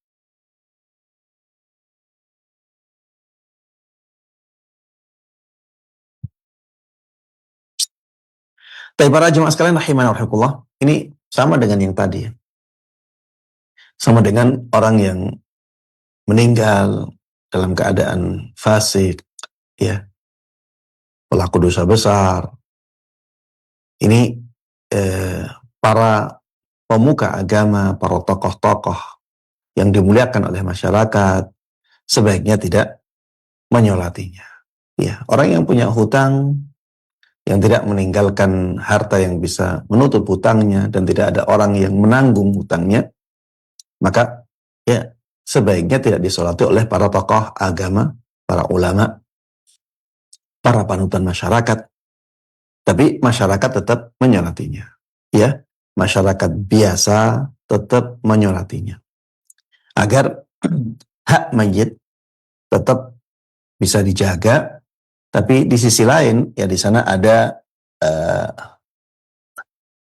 Tapi para jemaah sekalian rahimana wa rahimakumullah, ini sama dengan yang tadi, ya. Sama dengan orang yang meninggal dalam keadaan fasik, ya, pelaku dosa besar. Ini para pemuka agama, para tokoh-tokoh yang dimuliakan oleh masyarakat sebaiknya tidak menyolatinya. Ya, orang yang punya hutang, yang tidak meninggalkan harta yang bisa menutup hutangnya dan tidak ada orang yang menanggung hutangnya, maka ya sebaiknya tidak disolati oleh para tokoh agama, para ulama, para panutan masyarakat. Tapi masyarakat tetap menyolatinya. Ya, masyarakat biasa tetap menyolatinya. Agar hak mayit tetap bisa dijaga, tapi di sisi lain ya di sana ada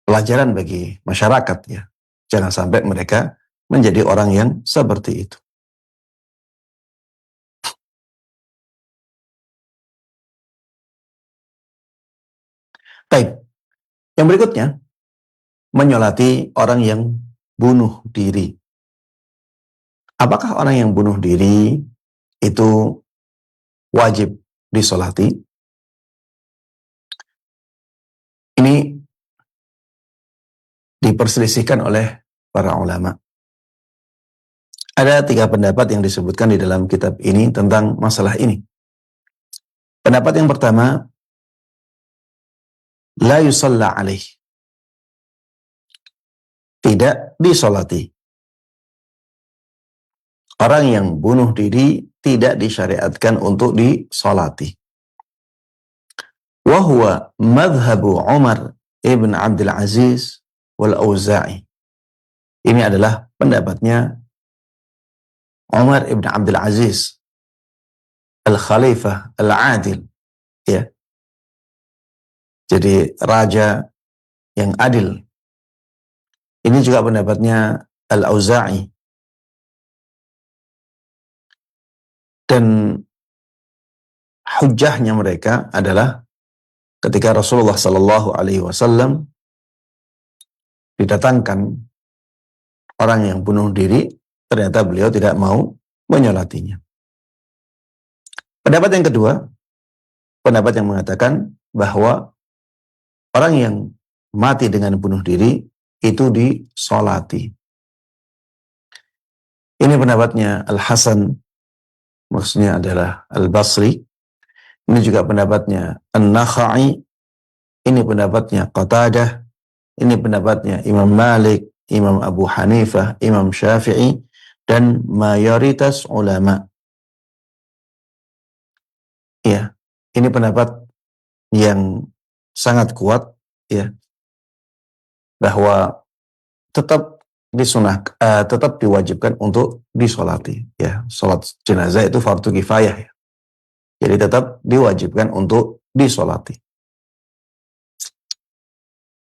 pelajaran bagi masyarakat, ya. Jangan sampai mereka menjadi orang yang seperti itu. Baik. Yang berikutnya, menyolati orang yang bunuh diri. Apakah orang yang bunuh diri itu wajib disolati? diperselisihkan oleh para ulama. Ada 3 pendapat yang disebutkan di dalam kitab ini tentang masalah ini. Pendapat yang pertama, la yusalla alaih, tidak disolati. Orang yang bunuh diri tidak disyariatkan untuk disolati. Wa huwa madhhabu Umar ibn Abdul Aziz wal Auza'i. Ini adalah pendapatnya Umar ibn Abdul Aziz, Al-Khalifah Al-Adil, ya. Jadi raja yang adil. Ini juga pendapatnya Al-Auza'i. Dan hujahnya mereka adalah ketika Rasulullah Sallallahu Alaihi Wasallam didatangkan orang yang bunuh diri, ternyata beliau tidak mau menyolatinya. Pendapat yang kedua, pendapat yang mengatakan bahwa orang yang mati dengan bunuh diri itu disolati. Ini pendapatnya Al-Hasan, maksudnya adalah Al-Basri. Ini juga pendapatnya An-Nakhai. Ini pendapatnya Qatadah. Ini pendapatnya Imam Malik, Imam Abu Hanifah, Imam Syafi'i, dan mayoritas ulama. Ya, ini pendapat yang sangat kuat, ya, bahwa tetap tetap diwajibkan untuk disolati. Ya, sholat jenazah itu fardu kifayah. Ya. Jadi tetap diwajibkan untuk disolati.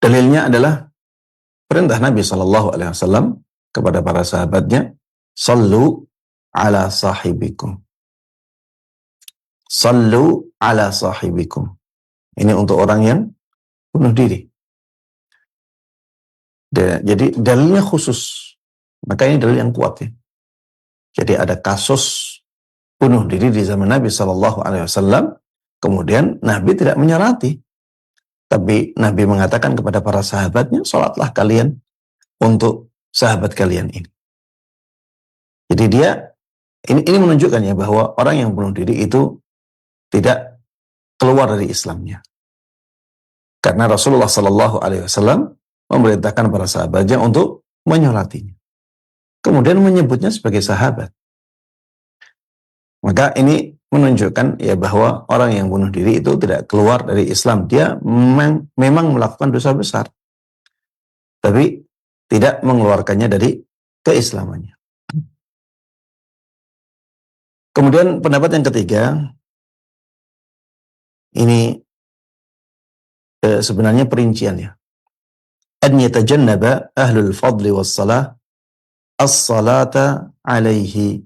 Dalilnya adalah perintah Nabi SAW kepada para sahabatnya, sallu ala sahibikum. Sallu ala sahibikum. Ini untuk orang yang bunuh diri. Jadi dalilnya khusus. Maka ini dalil yang kuat, ya. Jadi ada kasus bunuh diri di zaman Nabi SAW, kemudian Nabi tidak menyolati. Tapi Nabi mengatakan kepada para sahabatnya, sholatlah kalian untuk sahabat kalian ini. Jadi ini menunjukkan, ya, bahwa orang yang bunuh diri itu tidak keluar dari Islamnya. Karena Rasulullah SAW memerintahkan para sahabatnya untuk menyolatinya. Kemudian menyebutnya sebagai sahabat. Maka ini menunjukkan, ya, bahwa orang yang bunuh diri itu tidak keluar dari Islam. Dia memang melakukan dosa besar, tapi tidak mengeluarkannya dari keislamannya. Kemudian pendapat yang ketiga, ini sebenarnya perinciannya. An yatajannaba ahlul fadli was-salah as-salata alaihi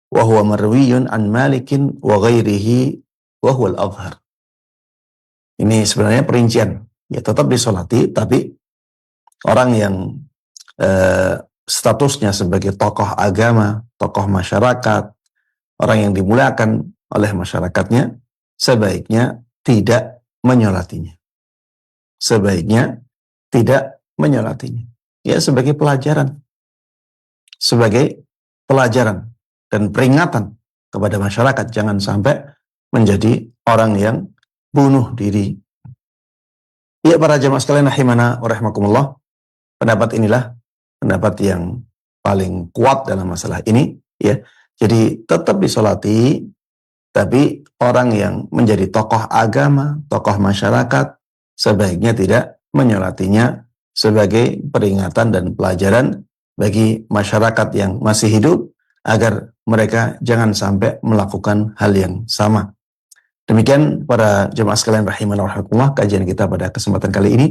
wa huwa marwiyun an Malikin wa ghairihi wa huwa al-adhhar. Ini sebenarnya perincian. Ya, tetap disolati, tapi orang yang statusnya sebagai tokoh agama, tokoh masyarakat, orang yang dimuliakan oleh masyarakatnya, sebaiknya tidak menyolatinya. Sebaiknya tidak menyolatinya. Ya, sebagai pelajaran. Sebagai pelajaran dan peringatan kepada masyarakat, jangan sampai menjadi orang yang bunuh diri. Ya, para jamaah sekalian rahimana wa rahimakumullah, pendapat inilah pendapat yang paling kuat dalam masalah ini, ya. Jadi tetap disolati, tapi orang yang menjadi tokoh agama, tokoh masyarakat, sebaiknya tidak menyolatinya sebagai peringatan dan pelajaran bagi masyarakat yang masih hidup, agar mereka jangan sampai melakukan hal yang sama. Demikian para jemaah sekalian rahimana wa rahimakumullah, kajian kita pada kesempatan kali ini.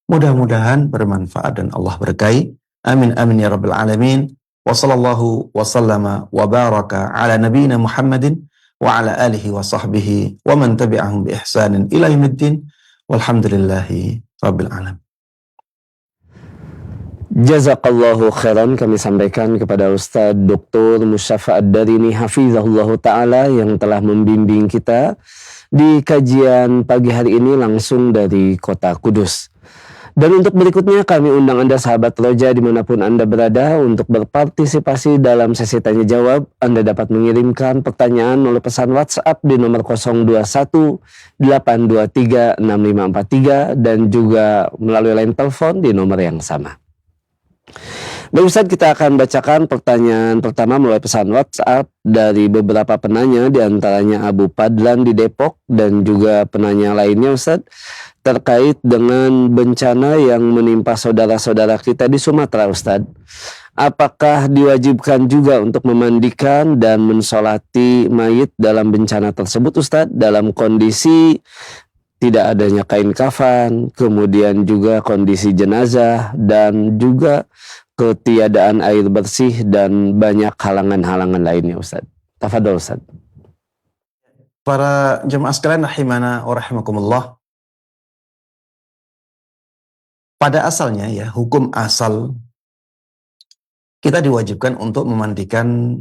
Mudah-mudahan bermanfaat dan Allah berkahi. Amin amin ya rabbal alamin. Wa sallallahu wa sallama wa baraka ala nabiyyina Muhammadin wa ala alihi wa sahbihi wa man tabi'ahum bi ihsanin ila yaumiddin. Walhamdulillahi rabbil alamin. Jazakallahu khairan, kami sampaikan kepada Ustadz Dr. Mustafa Ad-Darini hafizahullahu ta'ala yang telah membimbing kita di kajian pagi hari ini langsung dari kota Kudus. Dan untuk berikutnya kami undang Anda sahabat Roja dimanapun Anda berada untuk berpartisipasi dalam sesi tanya jawab. Anda dapat mengirimkan pertanyaan melalui pesan WhatsApp di nomor 021 823 6543 dan juga melalui line telepon di nomor yang sama. Baik Ustadz, kita akan bacakan pertanyaan pertama melalui pesan WhatsApp dari beberapa penanya, diantaranya Abu Padlan di Depok dan juga penanya lainnya Ustadz, terkait dengan bencana yang menimpa saudara-saudara kita di Sumatera Ustadz. Apakah diwajibkan juga untuk memandikan dan mensolati mayit dalam bencana tersebut Ustadz, dalam kondisi tidak adanya kain kafan, kemudian juga kondisi jenazah dan juga ketiadaan air bersih dan banyak halangan-halangan lainnya Ustaz. Tafadhol Ustaz. Para jemaah sekalian rahimana wa rahimakumullah. Pada asalnya ya, hukum asal kita diwajibkan untuk memandikan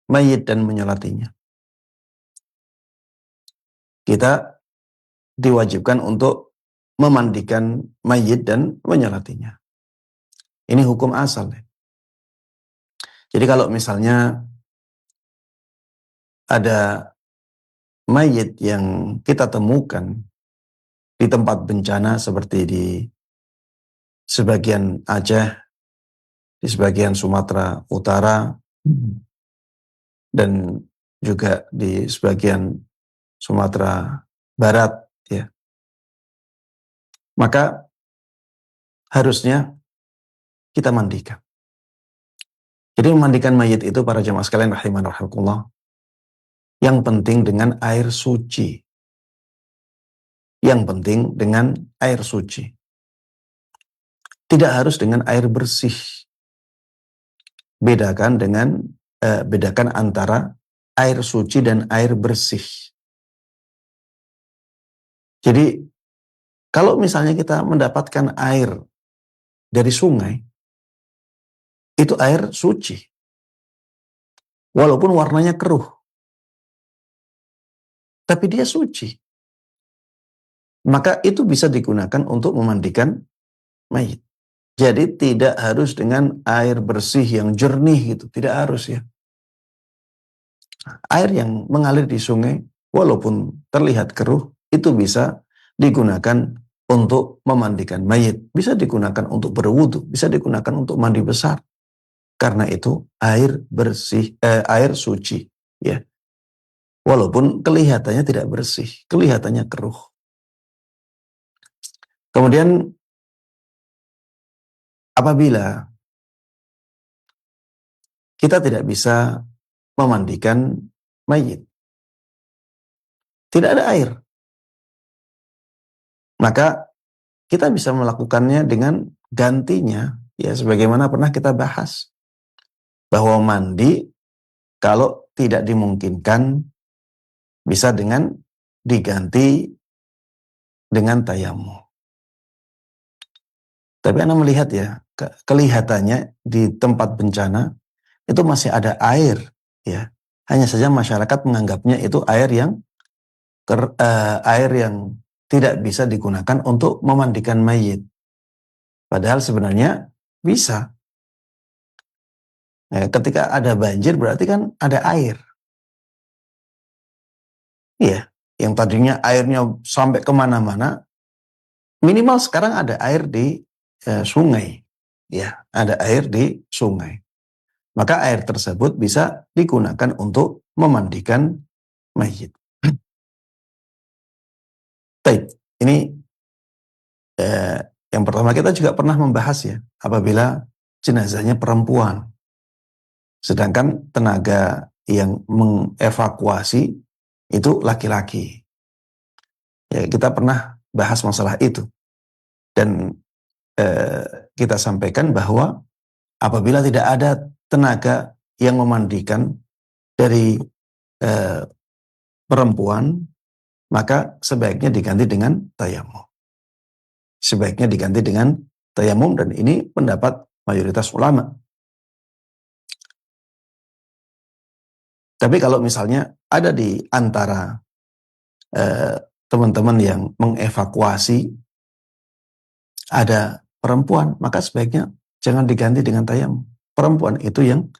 mayit dan menyolatinya. Kita diwajibkan untuk memandikan mayit dan menyolatinya. Ini hukum asal. Jadi kalau misalnya ada mayit yang kita temukan di tempat bencana seperti di sebagian Aceh, di sebagian Sumatera Utara, dan juga di sebagian Sumatera Barat, ya, maka harusnya kita mandikan. Jadi memandikan mayit itu para jemaah sekalian rahimani rahimakumullah, yang penting dengan air suci. Yang penting dengan air suci. Tidak harus dengan air bersih. Bedakan antara air suci dan air bersih. Jadi kalau misalnya kita mendapatkan air dari sungai, itu air suci. Walaupun warnanya keruh. Tapi dia suci. Maka itu bisa digunakan untuk memandikan mayit. Jadi tidak harus dengan air bersih yang jernih gitu. Tidak harus ya. Air yang mengalir di sungai, walaupun terlihat keruh, itu bisa digunakan untuk memandikan mayit. Bisa digunakan untuk berwudu. Bisa digunakan untuk mandi besar. Karena itu air bersih, air suci, ya. Walaupun kelihatannya tidak bersih, kelihatannya keruh. Kemudian apabila kita tidak bisa memandikan mayit, tidak ada air, maka kita bisa melakukannya dengan gantinya, ya, sebagaimana pernah kita bahas. Bahwa mandi kalau tidak dimungkinkan bisa dengan diganti dengan tayamum. Tapi Anda melihat ya, kelihatannya di tempat bencana itu masih ada air, ya. Hanya saja masyarakat menganggapnya itu air yang tidak bisa digunakan untuk memandikan mayit. Padahal sebenarnya bisa. Ketika ada banjir berarti kan ada air. Iya, yang tadinya airnya sampai kemana-mana, minimal sekarang ada air di sungai. Ya, ada air di sungai. Maka air tersebut bisa digunakan untuk memandikan mayit. Baik, ini yang pertama kita juga pernah membahas ya, apabila jenazahnya perempuan. Sedangkan tenaga yang mengevakuasi itu laki-laki. Ya, kita pernah bahas masalah itu. Dan kita sampaikan bahwa apabila tidak ada tenaga yang memandikan dari perempuan, maka sebaiknya diganti dengan tayamum. Sebaiknya diganti dengan tayamum, dan ini pendapat mayoritas ulama. Tapi kalau misalnya ada di antara teman-teman yang mengevakuasi ada perempuan, maka sebaiknya jangan diganti dengan tayamum. Perempuan itu yang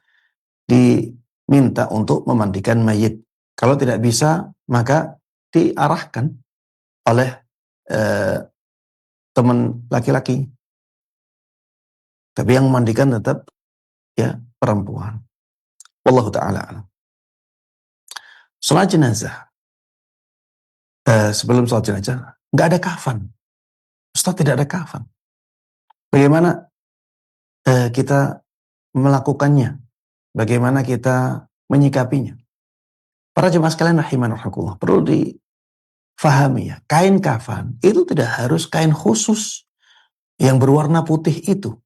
diminta untuk memandikan mayit. Kalau tidak bisa, maka diarahkan oleh teman laki-laki. Tapi yang memandikan tetap ya perempuan. Wallahu ta'ala alam. Salat jenazah. Sebelum salat jenazah, nggak ada kafan. Ustaz, tidak ada kafan. Bagaimana kita melakukannya? Bagaimana kita menyikapinya? Para jemaah sekalian rahimanallah, perlu difahami ya, kain kafan itu tidak harus kain khusus yang berwarna putih itu.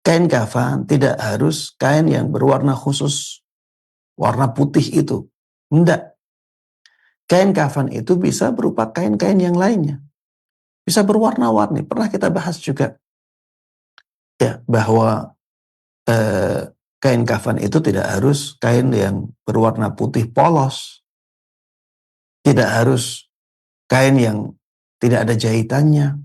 Kain kafan tidak harus kain yang berwarna khusus, warna putih itu. Tidak. Kain kafan itu bisa berupa kain-kain yang lainnya. Bisa berwarna-warni. Pernah kita bahas juga ya bahwa kain kafan itu tidak harus kain yang berwarna putih polos. Tidak harus kain yang tidak ada jahitannya.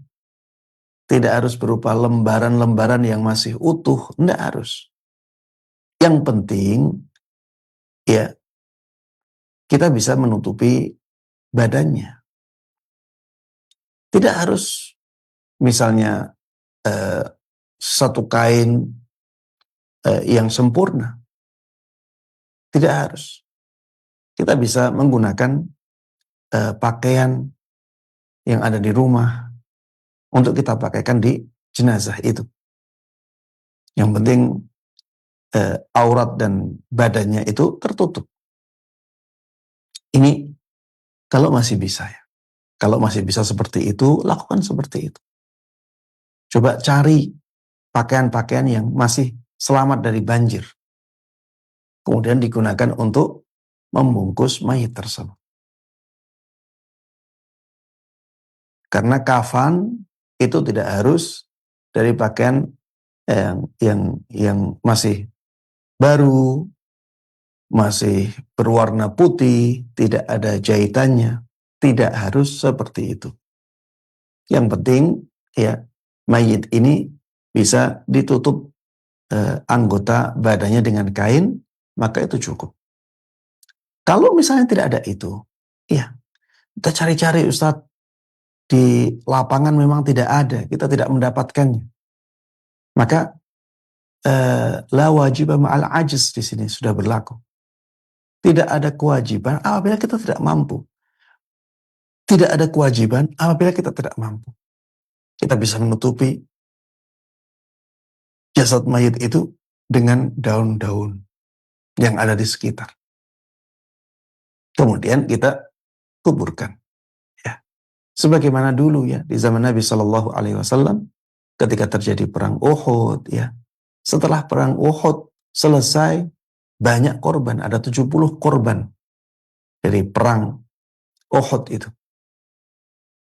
Tidak harus berupa lembaran-lembaran yang masih utuh. Tidak harus. Yang penting ya kita bisa menutupi badannya. Tidak harus misalnya satu kain yang sempurna. Tidak harus. Kita bisa menggunakan pakaian yang ada di rumah untuk kita pakaikan di jenazah itu. Yang penting aurat dan badannya itu tertutup. Ini kalau masih bisa ya. Kalau masih bisa seperti itu, lakukan seperti itu. Coba cari pakaian-pakaian yang masih selamat dari banjir. Kemudian digunakan untuk membungkus mayit tersebut. Karena kafan itu tidak harus dari pakaian yang masih baru, masih berwarna putih, tidak ada jahitannya. Tidak harus seperti itu. Yang penting ya mayit ini bisa ditutup anggota badannya dengan kain, maka itu cukup. Kalau misalnya tidak ada itu, ya kita cari-cari Ustadz, di lapangan memang tidak ada, kita tidak mendapatkannya. Maka la wajib ma'al ajiz di sini sudah berlaku. Tidak ada kewajiban apabila kita tidak mampu. Tidak ada kewajiban apabila kita tidak mampu. Kita bisa menutupi jasad mayit itu dengan daun-daun yang ada di sekitar. Kemudian kita kuburkan. Ya. Sebagaimana dulu ya di zaman Nabi Shallallahu Alaihi Wasallam ketika terjadi perang Uhud ya. Setelah perang Uhud selesai, banyak korban, ada 70 korban dari perang Uhud itu.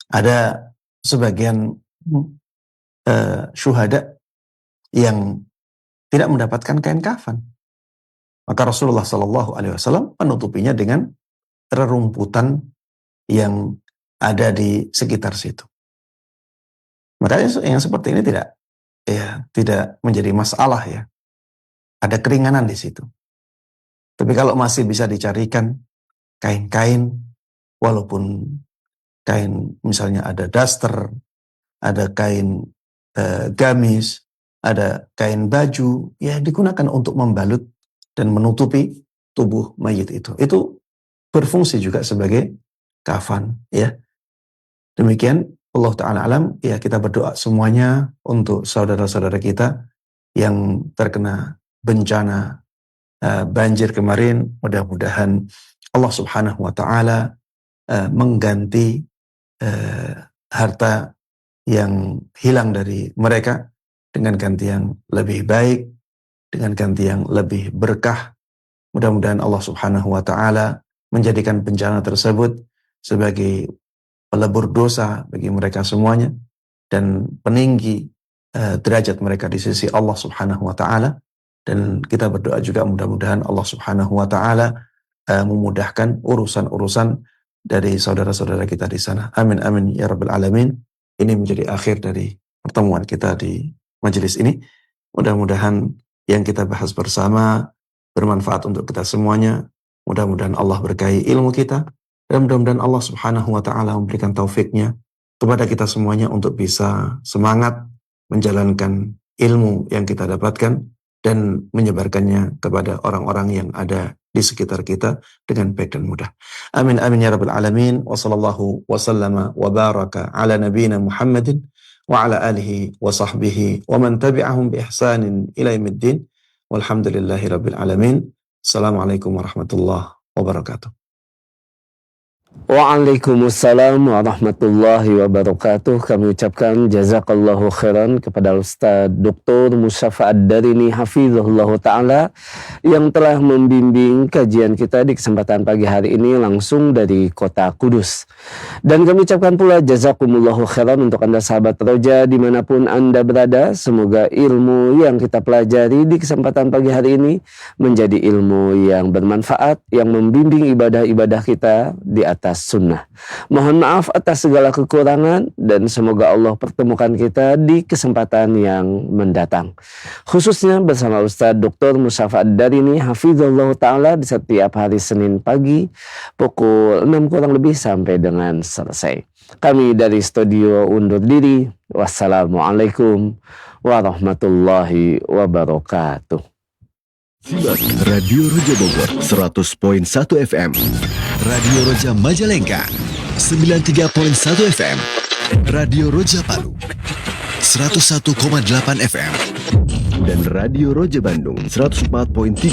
Ada sebagian syuhada yang tidak mendapatkan kain kafan. Maka Rasulullah Shallallahu Alaihi Wasallam menutupinya dengan rerumputan yang ada di sekitar situ. Makanya yang seperti ini tidak menjadi masalah ya. Ada keringanan di situ. Tapi kalau masih bisa dicarikan kain-kain, walaupun kain misalnya ada daster, ada kain gamis, ada kain baju, ya digunakan untuk membalut dan menutupi tubuh mayit itu. Itu berfungsi juga sebagai kafan, ya. Demikian Allah Ta'ala alam, ya kita berdoa semuanya untuk saudara-saudara kita yang terkena bencana banjir kemarin. Mudah-mudahan Allah Subhanahu Wa Ta'ala mengganti harta yang hilang dari mereka dengan ganti yang lebih baik, dengan ganti yang lebih berkah. Mudah-mudahan Allah Subhanahu Wa Ta'ala menjadikan bencana tersebut sebagai pelebur dosa bagi mereka semuanya dan peninggi derajat mereka di sisi Allah Subhanahu Wa Ta'ala. Dan kita berdoa juga mudah-mudahan Allah Subhanahu Wa Ta'ala memudahkan urusan-urusan dari saudara-saudara kita di sana. Amin amin ya rabbal alamin. ini menjadi akhir dari pertemuan kita di majelis ini. Mudah-mudahan yang kita bahas bersama bermanfaat untuk kita semuanya. Mudah-mudahan Allah berkahi ilmu kita, dan mudah-mudahan Allah Subhanahu wa Ta'ala memberikan taufiknya kepada kita semuanya untuk bisa semangat menjalankan ilmu yang kita dapatkan dan menyebarkannya kepada orang-orang yang ada di sekitar kita dengan baik dan mudah. Amin amin ya rabbal alamin. Wa sallallahu wa sallama wa baraka ala nabiyyina Muhammadin wa ala alihi wa sahbihi wa man tabi'ahum bi ihsanin ila yaumiddin. Walhamdulillahi rabbil alamin. Assalamualaikum warahmatullahi wabarakatuh. Waalaikumsalam warahmatullahi wabarakatuh. Kami ucapkan jazakallahu khairan kepada Ustaz Dr. Mustafa Ad-Darini hafizahullah ta'ala yang telah membimbing kajian kita di kesempatan pagi hari ini langsung dari kota Kudus. Dan kami ucapkan pula jazakumullahu khairan untuk Anda sahabat Roja dimanapun Anda berada. Semoga ilmu yang kita pelajari di kesempatan pagi hari ini menjadi ilmu yang bermanfaat, yang membimbing ibadah-ibadah kita di atas sunnah. Mohon maaf atas segala kekurangan dan semoga Allah pertemukan kita di kesempatan yang mendatang. Khususnya bersama Ustaz Dr. Mustafa Ad-Darini hafizahullah ta'ala di setiap hari Senin pagi pukul 6 kurang lebih sampai dengan selesai. Kami dari studio undur diri. Wassalamualaikum warahmatullahi wabarakatuh. Simak Radio Roja Bogor 100.1 FM, Radio Roja Majalengka 93.1 FM, Radio Roja Palu 101,8 FM, dan Radio Roja Bandung 104.3